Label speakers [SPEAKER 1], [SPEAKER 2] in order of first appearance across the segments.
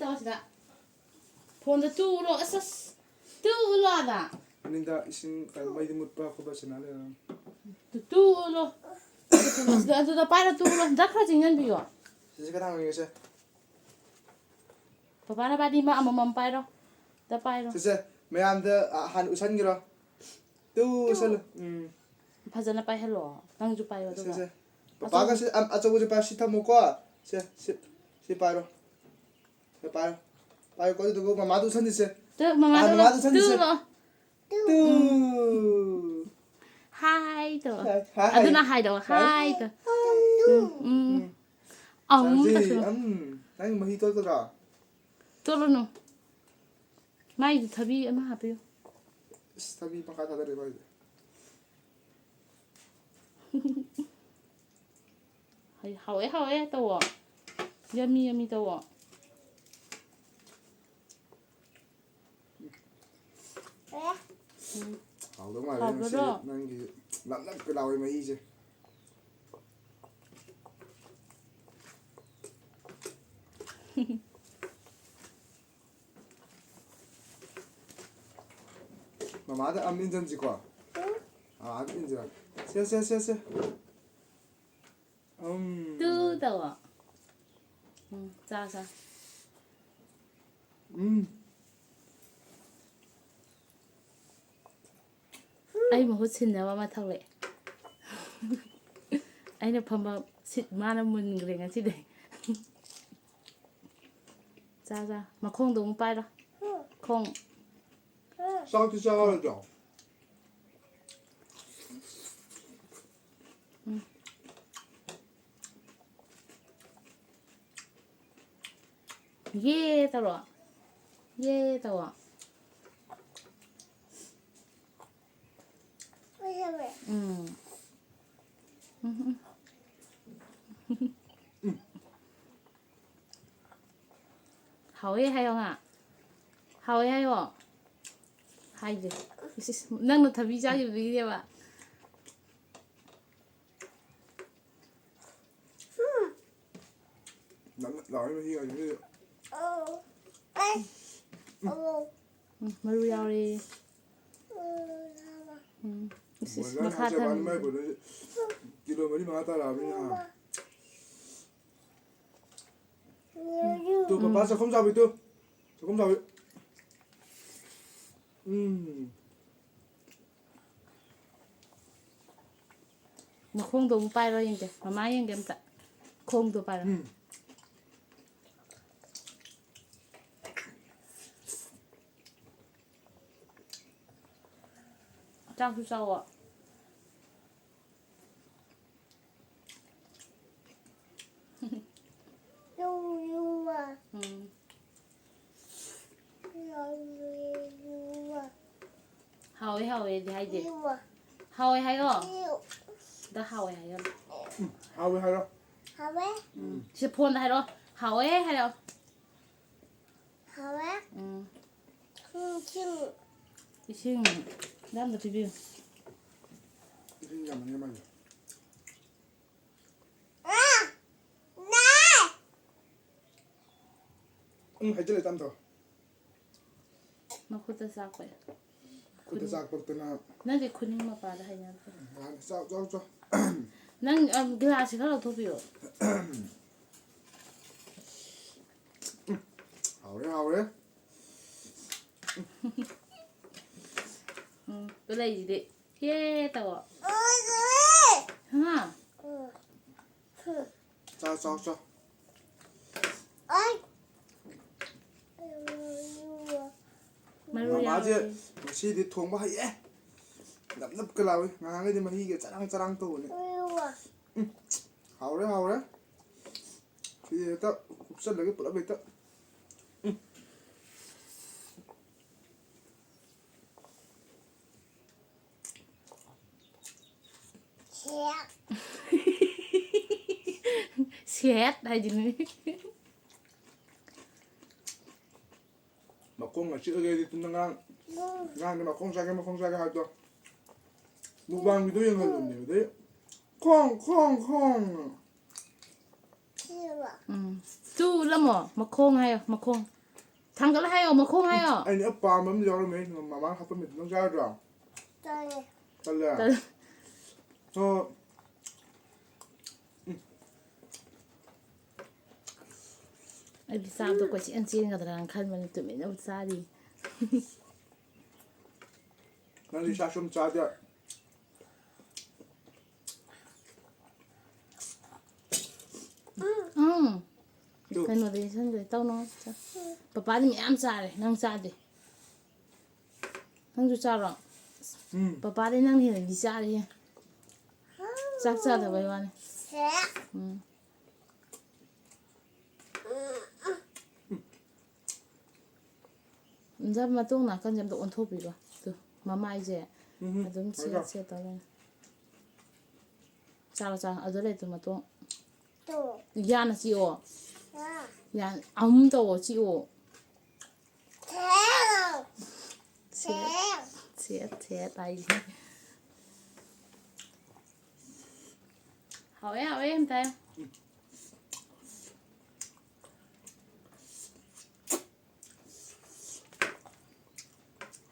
[SPEAKER 1] ꯇꯧꯁꯤꯗ ꯐꯣꯟꯗ ꯇꯨꯔꯣ ꯑꯁ ꯇꯨꯔꯣ ꯑꯗ
[SPEAKER 2] ꯑꯅꯤꯗ ꯏꯁꯤꯡ ꯃꯩꯗꯤ ꯃꯨꯠꯄ ꯈꯣꯠꯄ ꯁꯤꯅ ꯂꯩꯔꯝ
[SPEAKER 1] ꯇꯨꯔꯣ ꯑꯗꯨꯗ ꯄꯥꯏꯔ ꯇꯨꯔꯣ ꯍꯟꯗꯛ ꯈꯔ ꯆꯤꯡꯖꯟꯕꯤꯌꯣ
[SPEAKER 2] ꯁꯤꯁꯦ ꯀꯅꯥ ꯑꯣꯏꯒꯦꯁꯦ
[SPEAKER 1] ꯄꯄꯥꯅ ꯕꯥꯗꯤ ꯃꯥ ꯑꯃꯃꯝ ꯄꯥꯏꯔꯣ ꯗ ꯄꯥꯏꯔꯣ
[SPEAKER 2] ꯁꯤꯁꯦ ꯃꯌꯥꯝꯗ ꯍꯥꯟꯅ ꯎꯁꯟꯒꯤꯔꯣ ꯎꯁꯜꯂꯨ
[SPEAKER 1] ꯐꯖꯅ ꯄꯥꯏꯍꯜꯂꯣ ꯅꯪꯁꯨ ꯄꯥꯏꯌꯣ ꯑꯗꯨꯒ
[SPEAKER 2] ꯁꯤꯁꯦ ꯄꯄꯥꯒ ꯁꯤ ꯑꯆꯧꯕꯁꯦ ꯄꯥꯏ ꯁꯤ ꯊꯝꯃꯨꯀꯣ ꯁꯤ ꯄꯥꯏꯔꯣ ꯁꯤ ꯄꯥꯏꯔꯣ ꯄꯥꯏꯌꯨꯀꯣ ꯑꯗꯨꯗꯨꯒ ꯃꯃꯥꯗ ꯎꯁꯟꯁꯤꯁꯦ ꯃꯃꯥꯗ ꯎꯁꯟꯁꯤꯁꯦ ꯇꯨ
[SPEAKER 1] ꯍꯥꯏ ꯇꯣ ꯑꯗꯨꯅ ꯍꯥꯏꯗꯣ ꯍꯥꯏ ꯇꯣ
[SPEAKER 2] ꯆꯥꯖꯤ ꯅꯪ ꯃꯍꯤ ꯇꯣꯠꯀꯗ꯭ꯔꯣ
[SPEAKER 1] ꯇꯣꯠꯂꯨꯅꯨ ꯃꯥꯏꯗꯤ ꯊꯕꯤ ꯑꯃ ꯍꯥꯞꯄꯤꯌꯨꯏꯁ
[SPEAKER 2] ꯊꯕꯤ ꯄꯪꯈꯥ ꯊꯥꯗꯔꯦꯕ ꯑꯩꯗꯤ
[SPEAKER 1] ꯍꯥꯎꯋꯦ ꯍꯥꯎꯋꯦ ꯇꯧꯋꯣ ꯌꯝꯃꯤ ꯌꯝꯃꯤ ꯇꯧꯋꯣ
[SPEAKER 2] ꯍꯥꯎꯗꯧ ꯃꯥꯜꯂꯦ ꯉꯁꯤ ꯅꯪꯒꯤ ꯅꯞ ꯅꯞꯀ ꯂꯥꯎꯋꯦ ꯃꯍꯤꯁꯦ ꯃꯃꯥꯗ ꯑꯃ ꯏꯟꯖꯟꯁꯤꯀꯣ ꯑꯗ 인자. 쎄.
[SPEAKER 1] 뜯어워. 자. ꯑꯩ ꯃꯍꯨꯠ ꯁꯤꯟꯅꯕ ꯑꯃ ꯊꯧꯔꯛꯑꯦ. ꯑꯩꯅ ꯐꯝꯕ ꯁꯤꯠ ꯃꯥꯅ ꯃꯨꯟꯈ꯭ꯔꯦ ꯉꯁꯤꯗꯤ. 자. ꯃꯈꯣꯡꯗꯣ ꯑꯃꯨꯛ ꯄꯥꯏꯔꯣ. ꯈꯣꯡ.
[SPEAKER 2] ꯆꯥꯛꯇꯤ ꯆꯥꯔꯣꯏꯗ꯭ꯔꯣ?
[SPEAKER 1] 예 떨어. 예 떨어. 하오에 하영아. 하오에 하요. 하이드. 낭노 다 비자기 비대와.
[SPEAKER 2] 나이는 희가 이래.
[SPEAKER 1] 마루 야오리.
[SPEAKER 2] 원래 하자 많이 많이 보내. 기도 많이 많다라면. 또 봐봐 조금 잡이 또. 조금 잡이.
[SPEAKER 1] ꯈꯣꯡꯗꯣ ꯑꯃꯨꯛ ꯄꯥꯏꯔꯣ ꯌꯦꯡꯒꯦ ꯃꯃꯥ ꯌꯦꯡꯒꯦ ꯑꯝꯇ ꯈꯣꯡꯗꯣ ꯄꯥꯏꯔꯣ ꯆꯥꯛꯁꯨ ꯆꯥꯎꯋꯣ 하오에 하이지 하오에 하요 나 하오에 하요
[SPEAKER 2] 하오에 하요
[SPEAKER 1] 하오에 진짜 폰 하요 하오에 하요
[SPEAKER 3] 하오에
[SPEAKER 1] 이싱 남도 비벼
[SPEAKER 2] 이싱 야만 야만 해줄래 땀 더.
[SPEAKER 1] 나 그때 쌀 거야.
[SPEAKER 2] 그때 쌀 것도나.
[SPEAKER 1] 난데 군인만 봐도 하냐.
[SPEAKER 2] 싸.
[SPEAKER 1] 난 글라스 가라 도비요.
[SPEAKER 2] 하오래.
[SPEAKER 1] 그래 이제 예 따워. 하나.
[SPEAKER 2] 자. 마마제 시디 통바 해. 납납 라위. 나가게 마히게 짜랑짜랑 떠오네. 하오래. 이제 딱 곱살나게 뿌라고 있다.
[SPEAKER 1] 셋 하지는.
[SPEAKER 2] 막공 찍어게 됐던 나는 막공 사게 하죠. mukbang video yang ngelum nih, 콩.
[SPEAKER 1] 쭈 라모 마콩 하요 마콩 당근 하요 마콩 하요
[SPEAKER 2] 아니 아빠 맘 여름에 마마 하품에 너 자죠 잘래 저
[SPEAKER 1] ai bị sao tôi có chị ăn chiên cả thằng khăn mà tụi mình đâu xa đi
[SPEAKER 2] 난 이샤 좀 짜자
[SPEAKER 1] cái nó đi xong rồi tao nó papa đi mẹ ăn xa rồi năng xa đi năng chú xa rồi papa đi năng thì là đi xa đi chắc xa thôi vậy bạn giờ mà tôi nào con dám độ ôn thô bị rồi từ mà mai gì mà đúng xe tao lên sao ở dưới đây từ mà tôi ya là chị ô ya ấm đâu chị ô chết tay hỏi em tay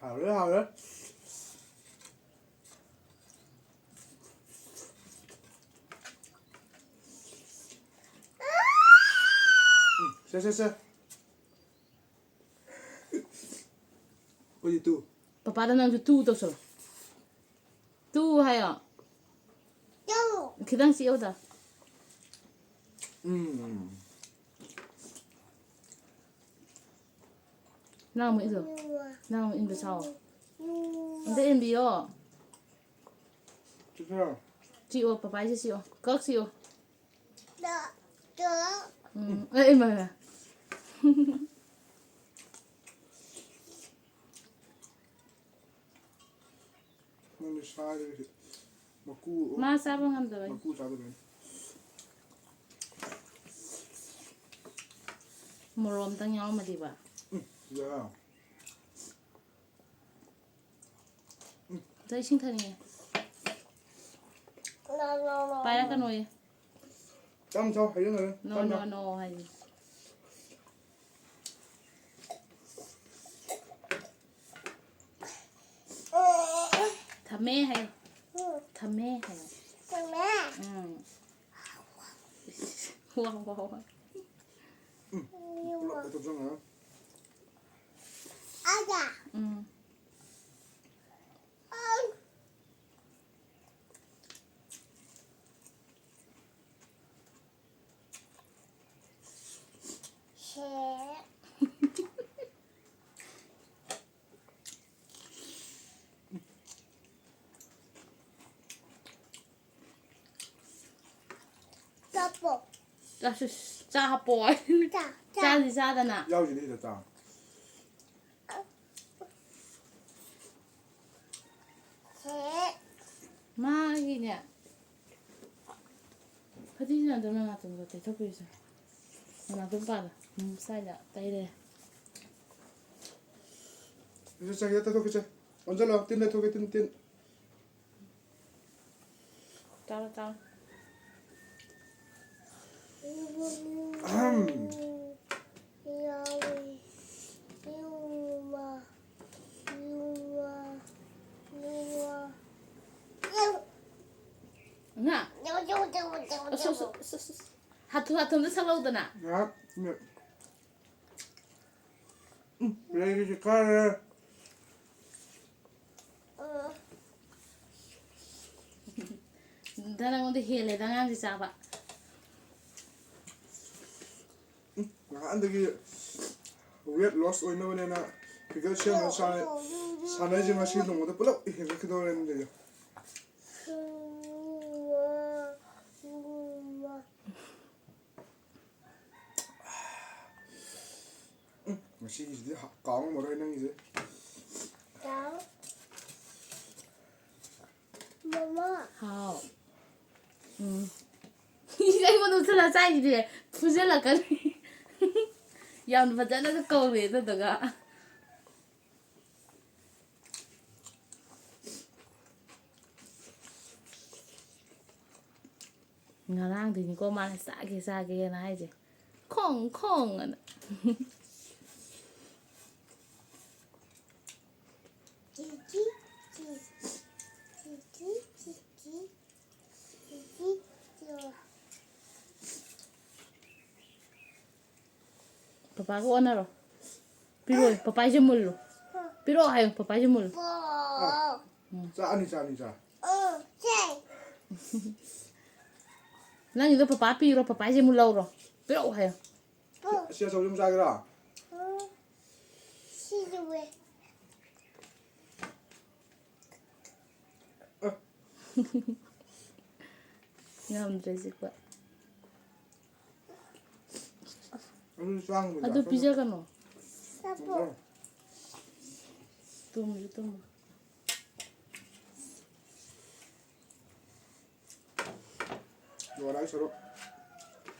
[SPEAKER 2] hảo đấy xe 어디 또
[SPEAKER 1] papa đang làm tu đâu rồi tu hay à khi đang xíu ta nào mới rồi nào in về sau để in bị ô chị ô papa chị ô cất chị ô em mà
[SPEAKER 2] 난 샤를 먹고
[SPEAKER 1] mà sao không làm được
[SPEAKER 2] 먹고 자도 돼
[SPEAKER 1] một lồng tăng nhau mà đi bà
[SPEAKER 2] 야
[SPEAKER 1] đây sinh thân nè bay ra cái nồi
[SPEAKER 2] 짬쳐 이런 거는
[SPEAKER 1] no hay thầm mê hay wow
[SPEAKER 2] 또 좀
[SPEAKER 1] cha bò cha gì cha đây nè
[SPEAKER 2] 야우지 되겠다
[SPEAKER 1] mà gì nè cái gì nè tôi nói tụi tôi thấy thú vị rồi mà tôi bảo sai là tay đây
[SPEAKER 2] 이제 자 여기다 더 그치 언제로 뛴다 토게 뛴
[SPEAKER 1] chào nè hạt thơm rất lâu rồi nè
[SPEAKER 2] 야 레이지 카레
[SPEAKER 1] đang còn đi hè này đang ăn gì sao vậy
[SPEAKER 2] 안 되기 weight loss 오이나 보내나 그거 시험을 사내지만 시동 못해 불러 이렇게 돌았는데요 시기 강은 뭐라 했는 이제
[SPEAKER 3] Mama.
[SPEAKER 1] hào anh muốn nói là sai gì thì phụ rất là cái dòng vật chất nó câu gì tôi được ạ ꯉꯔꯥꯡꯗꯤꯅꯤꯀꯣ ꯃꯥꯅ ꯆꯥꯒꯦ ꯆꯥꯒꯦꯅ ꯍꯥꯏꯁꯦ ꯈꯣꯡ ꯈꯣꯡ ꯑꯅ ꯄꯄꯥꯒ ꯑꯣꯟꯅꯔꯣ ꯄꯤꯔꯛꯑꯣ ꯄꯄꯥꯏꯁꯦ ꯃꯨꯜꯂꯨ ꯄꯤꯔꯛꯑꯣ ꯍꯥꯏꯌꯣ ꯄꯄꯥꯏꯁꯦ ꯃꯨꯜꯂꯨ
[SPEAKER 2] 짜니 짜.
[SPEAKER 1] ꯅꯪꯒꯤꯗꯣ ꯄꯄꯥ ꯄꯤꯔꯣ ꯄꯄꯥꯏꯁꯦ ꯃꯨꯜꯍꯧꯔꯣ ꯄꯤꯔꯛꯑꯣ ꯍꯥꯏꯌꯣ
[SPEAKER 2] 시야 저좀 짜기라.
[SPEAKER 3] 시주왜?
[SPEAKER 1] ꯉꯝꯗ꯭ꯔꯦ ꯆꯤꯛꯄ
[SPEAKER 2] 짱.
[SPEAKER 1] ꯑꯗꯨ ꯄꯤꯖꯒꯅꯣ
[SPEAKER 3] 사보.
[SPEAKER 1] ꯇꯨꯝꯁꯨ ꯇꯨꯝꯃꯨ
[SPEAKER 2] 너랑 서로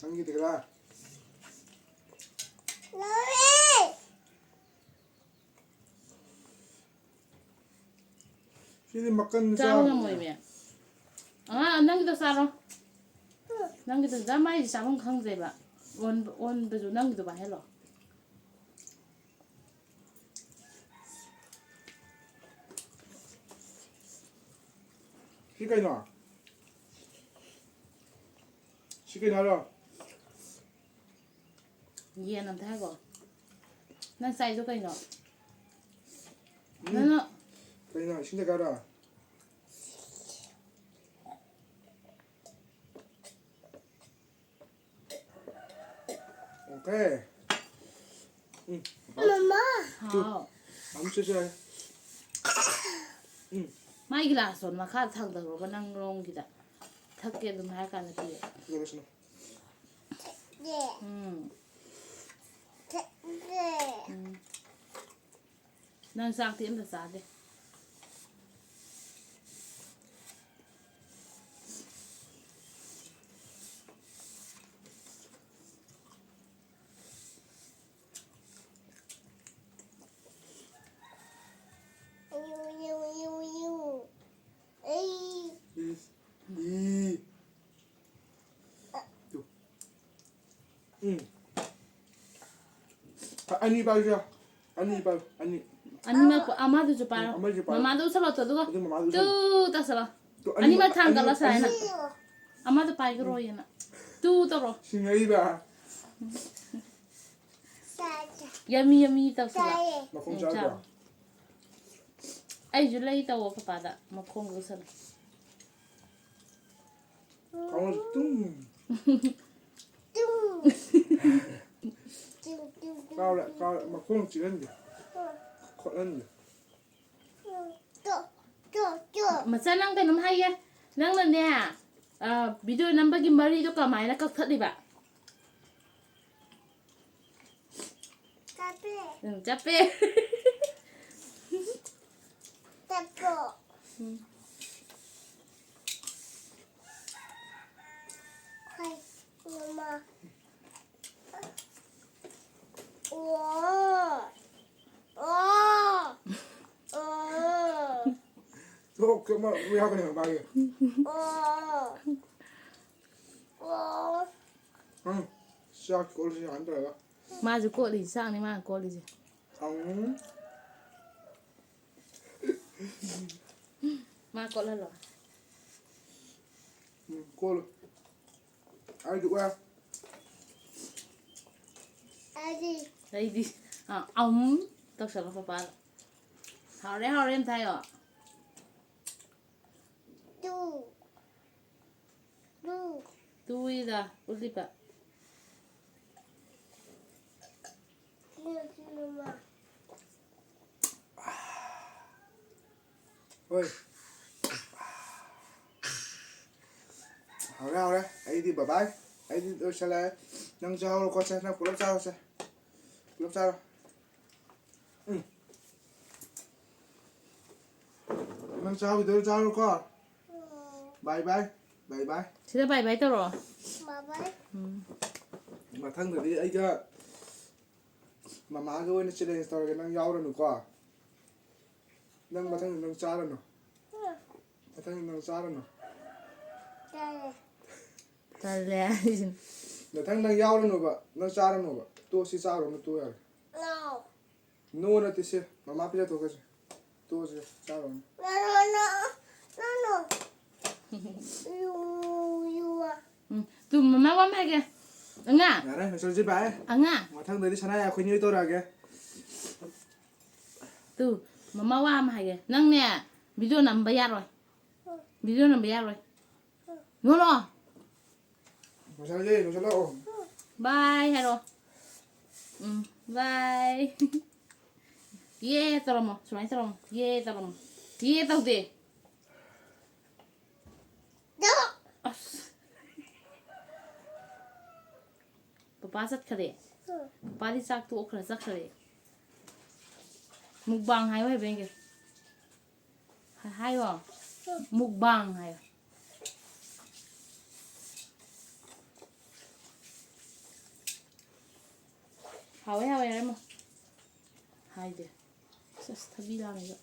[SPEAKER 2] 한기 되라.
[SPEAKER 3] 너희.
[SPEAKER 2] 시리 막간
[SPEAKER 1] 짜고 모이면 ꯅꯪꯒꯤꯗꯣ ꯆꯥꯔꯣ ꯅꯪꯒꯤꯗꯣ ꯃꯥꯏꯗꯤ ꯆꯥꯐꯝ ꯈꯪꯗ꯭ꯔꯦꯕ ꯑꯣꯟꯕꯁꯨ ꯅꯪꯒꯤꯗꯣ ꯄꯥꯏꯍꯜꯂꯣ
[SPEAKER 2] 시까지 나. 시까지 나라.
[SPEAKER 1] ꯌꯦꯟ ꯑꯝꯇ ꯍꯥꯏꯀꯣ ꯅꯪ ꯆꯥꯏꯗꯣ ꯀꯩꯅꯣ ꯅꯪꯅ
[SPEAKER 2] 그냥 신대 가라. 오케이. 응.
[SPEAKER 3] 엄마.
[SPEAKER 1] ꯍꯥꯎ
[SPEAKER 2] 아무튼
[SPEAKER 1] ꯃꯥꯏ ꯒꯤꯂꯥꯁꯇꯣ ꯃꯈꯥꯗ ꯊꯥꯡꯊꯈ꯭ꯔꯣꯕ ꯅꯪ ꯔꯣꯝꯒꯤꯗ ꯊꯛꯀꯦ ꯑꯗꯨꯝ ꯍꯥꯏꯔ ꯀꯥꯟꯗ ꯄꯤꯌꯦ
[SPEAKER 2] 이거 보시나.
[SPEAKER 3] 네. 네.
[SPEAKER 1] ꯅꯪ ꯆꯥꯛꯇꯤ ꯑꯝꯇ ꯆꯥꯗꯦ
[SPEAKER 3] 우유. 에이.
[SPEAKER 2] 이. 또. 응. 아니 봐줘. 아니 봐. 아니.
[SPEAKER 1] ꯑꯅꯤꯃꯛ ꯑꯃꯗꯨꯁꯨ ꯄꯥꯏꯔꯣ
[SPEAKER 2] ꯑꯃꯁꯨ ꯄꯥꯏꯔꯣ.
[SPEAKER 1] ꯃꯃꯥꯗꯣ ꯎꯁꯜꯂꯣ ꯑꯗꯨꯒ
[SPEAKER 2] ꯑꯗꯨ ꯃꯃꯥꯗꯨ
[SPEAKER 1] ꯇꯨ ꯇꯧꯁꯜꯂꯣ
[SPEAKER 2] 또
[SPEAKER 1] ꯑꯅꯤꯃꯛ ꯊꯥꯡꯒꯠꯂꯣ ꯁꯨꯃꯥꯏꯅ
[SPEAKER 3] 우유.
[SPEAKER 1] ꯑꯃꯗꯣ ꯄꯥꯏꯈ꯭ꯔꯣꯌꯦꯅ ꯇꯨ ꯇꯧꯔꯣ
[SPEAKER 2] 싱아이바.
[SPEAKER 3] 싸자.
[SPEAKER 1] ꯌꯝꯃꯤ ꯌꯝꯃꯤ ꯇꯧꯁꯜꯂꯣ
[SPEAKER 3] 싸해.
[SPEAKER 2] 막공 짜봐.
[SPEAKER 1] ꯑꯩꯁꯨ ꯂꯩ ꯇꯧꯋꯣ ꯄꯄꯥꯗ ꯃꯈꯣꯡ ꯎꯁꯜꯂꯣ
[SPEAKER 2] 강원 뚱.
[SPEAKER 3] 뚱. 뚱.
[SPEAKER 2] 까울래 막공 찌른데. 컷는데.
[SPEAKER 3] 또.
[SPEAKER 1] ꯃꯆꯥ ꯅꯪ ꯀꯩꯅꯣꯝ ꯍꯥꯏꯒꯦ ꯅꯪꯅꯅꯦ ꯚꯤꯗꯤꯑꯣ ꯅꯝꯕꯒꯤ ꯃꯔꯤꯗꯣ ꯀꯃꯥꯏꯅ ꯀꯛꯊꯠꯂꯤꯕ
[SPEAKER 3] 까베.
[SPEAKER 1] ꯆꯞꯄꯦ
[SPEAKER 3] 따보. 하이. 엄마. 우와.
[SPEAKER 2] 또 그만 왜 하거든 말이야. 응. 시작 걸으시 안 들어가.
[SPEAKER 1] 마주 꼬리지 쌍니 마 꼬리지
[SPEAKER 2] 응.
[SPEAKER 1] 마 꼬라로
[SPEAKER 2] 응. 꼴. ai được qua.
[SPEAKER 3] 아직.
[SPEAKER 1] đây đi ống tao sợ nó papa họ đấy em thay ạ
[SPEAKER 3] 뚜.
[SPEAKER 1] tôi là ulip ạ
[SPEAKER 3] 엄마.
[SPEAKER 2] ơi. hào đấy ai đi bye bye ai đi đâu xe lại nâng cho con xe nâng của lớp sao xe lớp sao ừ nâng sao thì đâu sao con bye bye bye bye
[SPEAKER 1] sẽ bài bài tao rồi
[SPEAKER 3] 마발.
[SPEAKER 2] mà thân rồi đi ấy cơ mà má cái nó chơi đây tao cái nâng nhau rồi nữa qua nâng mà thân nâng xa rồi nữa mà thân nâng xa rồi nữa
[SPEAKER 3] 네.
[SPEAKER 1] ꯇꯜꯂꯦ
[SPEAKER 2] nothing ꯅꯪ ꯌꯥꯎꯔꯅꯣꯕ ꯅꯪ ꯆꯥꯔꯅꯣꯕ ꯇꯣ ꯁꯤ ꯆꯥꯔꯣꯅ ꯇꯣ ꯌꯥꯔꯦ
[SPEAKER 3] No.
[SPEAKER 2] ꯅꯣ ꯅꯠꯇꯦ ꯁꯦ ꯃꯃꯥ ꯄꯤꯖꯊꯣꯛꯀꯁꯦ ꯇꯣꯁꯦ ꯆꯥꯔꯣꯅ
[SPEAKER 3] No. You are.
[SPEAKER 1] Two ꯃꯃꯥ ꯋꯥ ꯑꯃ ꯍꯥꯏꯒꯦ ꯑꯉꯥꯡ
[SPEAKER 2] ꯌꯥꯔꯦ ꯂꯣꯏꯁꯜꯂꯁꯤ ꯚꯥꯏ
[SPEAKER 1] ꯑꯉꯥꯡ
[SPEAKER 2] ꯃꯊꯪꯗꯗꯤ ꯁꯅꯥ ꯑꯩꯈꯣꯏꯅꯤ ꯑꯣꯏ ꯇꯧꯔꯛꯑꯒꯦ
[SPEAKER 1] ꯇꯨ ꯃꯃꯥ ꯋꯥ ꯑꯃ ꯍꯥꯏꯒꯦ ꯅꯪꯅꯦ ꯚꯤꯗꯤꯑꯣ ꯅꯝꯕ ꯌꯥꯔꯣꯏ ꯚꯤꯗꯤꯑꯣ ꯅꯝꯕ ꯌꯥꯔꯣꯏ ꯅꯣꯂꯣ
[SPEAKER 2] ꯂꯣꯏꯁꯜꯂꯛꯑꯣ
[SPEAKER 1] ꯕꯥꯏ ꯍꯥꯏꯔꯣ ꯕꯥꯏ ꯌꯦ ꯇꯧꯔꯝꯃꯣ ꯁꯨꯃꯥꯏꯅ ꯇꯧꯔꯝꯃꯣ ꯌꯦ ꯇꯧꯔꯝꯃꯣ ꯌꯦ ꯇꯧꯗꯦ
[SPEAKER 3] No.
[SPEAKER 1] ꯑꯁ ꯄꯄꯥ ꯆꯠꯈꯔꯦ ꯄꯄꯥꯗꯤ ꯆꯥꯛ ꯇꯣꯛꯈ꯭ꯔ ꯆꯠꯈꯔꯦ ꯃꯨꯛꯕꯥꯡ ꯍꯥꯏꯌꯣ ꯍꯥꯏꯕ ꯌꯦꯡꯒꯦ ꯍꯥꯏꯌꯣ ꯃꯨꯛꯕꯥꯡ ꯍꯥꯏꯌꯣ ꯍꯥꯎꯋꯦ ꯍꯥꯎꯋꯦ ꯍꯥꯏꯔꯝꯃꯣ ꯍꯥꯏꯗꯦ ꯑꯁ ꯊꯕꯤ ꯂꯥꯡꯉꯤꯕ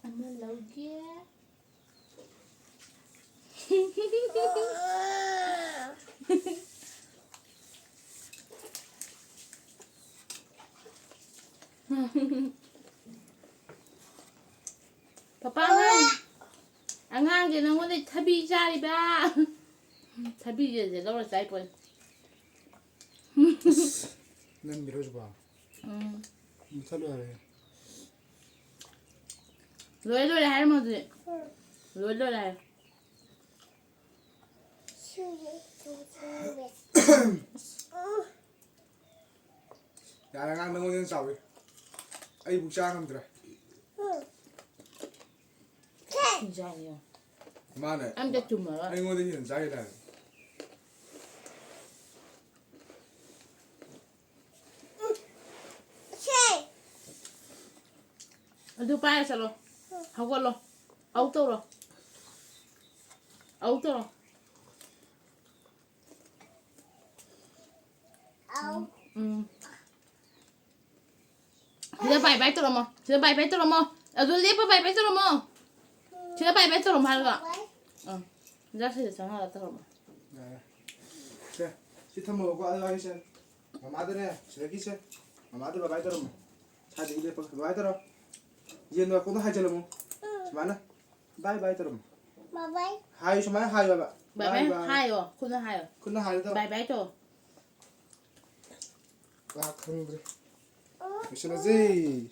[SPEAKER 1] ꯑꯃ ꯂꯧꯒꯦ ꯄꯄꯥ ꯑꯉꯥꯡꯁꯦ ꯅꯪꯉꯣꯟꯗ ꯊꯕꯤ ꯆꯥꯔꯤꯕ ꯊꯕꯤꯁꯦ ꯂꯧꯔ ꯆꯥꯏ ꯄꯣꯠ
[SPEAKER 2] ꯅꯪꯒꯤꯔꯣ ꯍꯧꯖꯤꯛꯐꯥꯎ ꯃꯨꯊꯠꯂꯣ ꯌꯥꯔꯦ
[SPEAKER 1] ꯂꯣꯏꯔꯦ ꯍꯥꯏꯔꯝꯃꯣ ꯑꯗꯨꯗꯤ ꯂꯣꯏꯔꯦ ꯍꯥꯏꯔꯣ
[SPEAKER 2] ꯌꯥꯔꯦ ꯑꯉꯥꯡ ꯅꯪꯉꯣꯟꯗ ꯍꯦꯟꯅ ꯆꯥꯎꯋꯤ ꯑꯩꯕꯨꯛ ꯆꯥ ꯉꯝꯗ꯭ꯔꯦ
[SPEAKER 1] ꯆꯥꯏꯌꯣ
[SPEAKER 2] ꯃꯥꯅꯦ
[SPEAKER 1] ꯑꯝꯇ ꯆꯨꯝꯃꯔꯣꯏ
[SPEAKER 2] ꯑꯩꯉꯣꯟꯗ ꯍꯦꯟꯅ ꯆꯥꯏꯗ
[SPEAKER 1] ꯑꯗꯨ ꯄꯥꯏꯔ ꯆꯠꯂꯣ ꯍꯧꯒꯠꯂꯣ ꯑꯧ ꯇꯧꯔꯣ ꯑꯧ ꯇꯧꯔꯣ sila bye bye to mo. Sila bye bye to mo. Adu lepa bye bye to mo. Sila bye bye to mo halga. Giờ sẽ sang là to mo.
[SPEAKER 2] 자, 시트모 거 아주 하이세. 마마드네, 저기세. 마마드 bye bye to mo. 자, 이제 lepa bye bye to. 이제 너 거기 하이잖아 뭐. 맞나? bye bye to mo.
[SPEAKER 3] Bye bye.
[SPEAKER 2] 하이 정말 하이 봐봐.
[SPEAKER 1] Bye bye hayo. Kuna hayo.
[SPEAKER 2] 근데 하이도.
[SPEAKER 1] Bye bye to.
[SPEAKER 2] 와, 그럼 그래. 미션하지.